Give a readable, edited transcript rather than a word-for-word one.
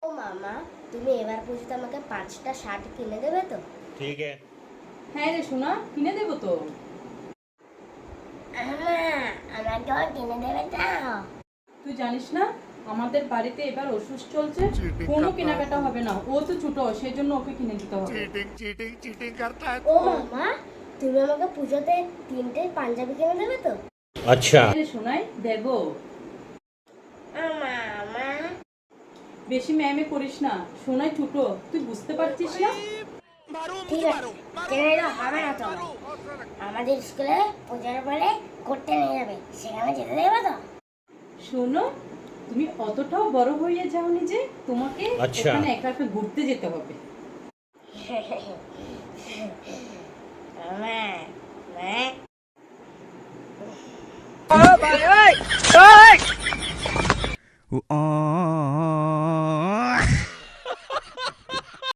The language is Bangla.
ও মামা, তুমি এবার পুজোতে আমাকে 5টা শার্ট কিনে দেবে তো? ठीक है। হ্যাঁ রে সোনা, কিনে দেবো তো। আমাকেও কিনে দেবে তো? তুই জানিস না আমাদের বাড়িতে এবার ওষুধ চলছে, কোনো কেনাকাটা হবে না। ও তো ছোট, সেই জন্য ওকে কিনে দিতে হবে। ও মামা, তুমি আমাকে পুজোতে 3টে পাঞ্জাবি কিনে দেবে তো? अच्छा। হ্যাঁ রে সোনাই, দেবো। মামা, বেশি ম্যামে করিস না, সোনাই ছোট, তুই বুঝতে পারছিস না। ঠিক আছে, কিনে দাও, হবে না তো আমার। আমাদের স্কুলে পূজার পরে ঘুরতে নিয়ে যাবে, সেখানে যেতে দেবে তো? শোনো, তুমি অতটাও বড় হয়ে যাওনি যে তোমাকে আচ্ছা। ওখানে একা একা ঘুরতে যেতে হবে। মামা, মা, Ooh,